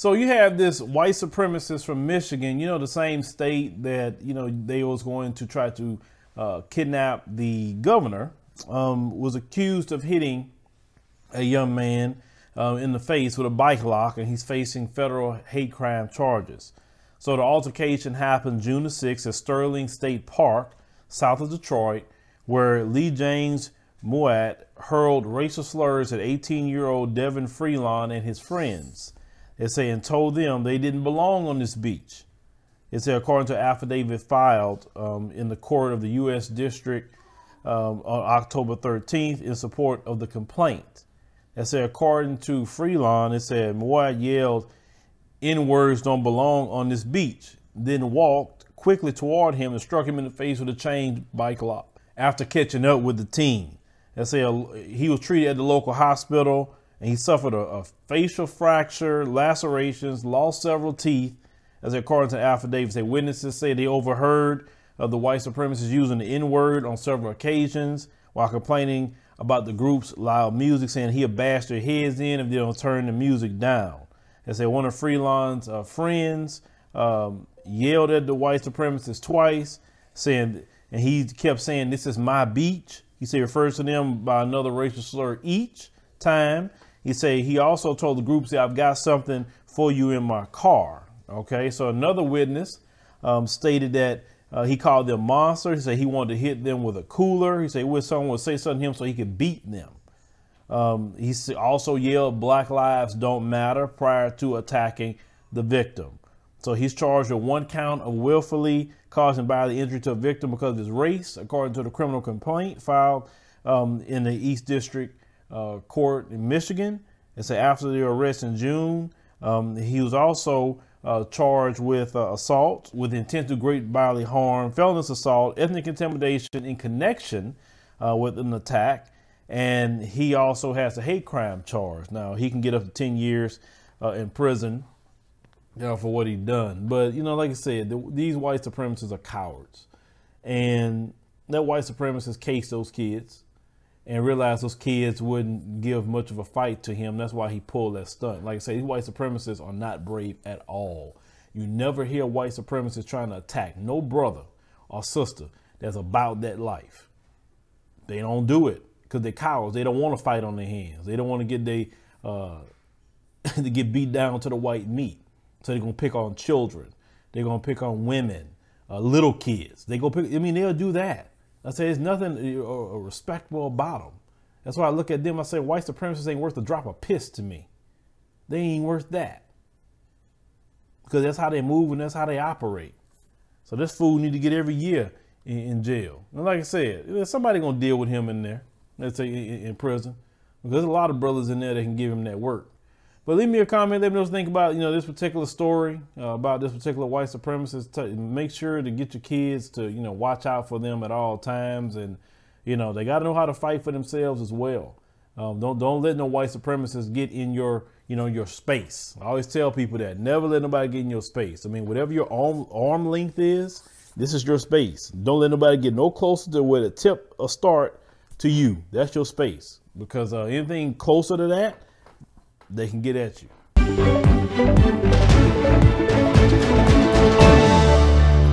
So you have this white supremacist from Michigan, you know, the same state that, you know, they was going to try to kidnap the governor, was accused of hitting a young man in the face with a bike lock, and he's facing federal hate crime charges. So the altercation happened June the 6th at Sterling State Park, south of Detroit, where Lee James Mouat hurled racial slurs at 18-year-old Devin Freelon and his friends. They say and told them they didn't belong on this beach. It said according to an affidavit filed in the court of the U.S. District on October 13th in support of the complaint. It said according to Freelon, it said Mouat yelled, "N-words don't belong on this beach," then walked quickly toward him and struck him in the face with a chain bike lock after catching up with the teen. They say he was treated at the local hospital, and he suffered a facial fracture, lacerations, lost several teeth. As according to the affidavit, say witnesses say they overheard the white supremacists using the N-word on several occasions while complaining about the group's loud music, saying he'll bash their heads in if they don't turn the music down. They say one of Freelon's friends yelled at the white supremacists twice, saying, and he kept saying, "This is my beach." He said refers to them by another racial slur each time. He said he also told the group, say, "I've got something for you in my car." Okay, so another witness stated that he called them monsters. He said he wanted to hit them with a cooler. He said wish someone would say something to him so he could beat them. He also yelled "Black lives don't matter" prior to attacking the victim. So he's charged with 1 count of willfully causing bodily injury to a victim because of his race, according to the criminal complaint filed in the East District Court in Michigan. It said after the arrest in June, he was also charged with assault with intent to great bodily harm, felonious assault, ethnic intimidation in connection with an attack, and he also has a hate crime charge. Now he can get up to 10 years in prison for what he done. But, you know, like I said, these white supremacists are cowards. And that white supremacist cased those kids and realized those kids wouldn't give much of a fight to him. That's why he pulled that stunt. Like I say, these white supremacists are not brave at all. You never hear white supremacists trying to attack no brother or sister that's about that life. They don't do it because they're cowards. They don't want to fight on their hands. They don't want to get to get beat down to the white meat. So they're going to pick on children. They're going to pick on women, little kids. They'll do that. I say there's nothing respectable about them. That's why I look at them. I say white supremacists ain't worth a drop of piss to me. They ain't worth that. Because that's how they move and that's how they operate. So this fool need to get every year in jail. And like I said, somebody going to deal with him in there. Let's say in prison. Because there's a lot of brothers in there that can give him that work. But leave me a comment. Let me know what you think about, this particular story, about this particular white supremacist. Make sure to get your kids to, watch out for them at all times. And, they got to know how to fight for themselves as well. Don't let no white supremacists get in your, your space. I always tell people that. Never let nobody get in your space. I mean, whatever your arm length is, this is your space. Don't let nobody get no closer to where the tip or start to you. That's your space. Because anything closer to that, they can get at you.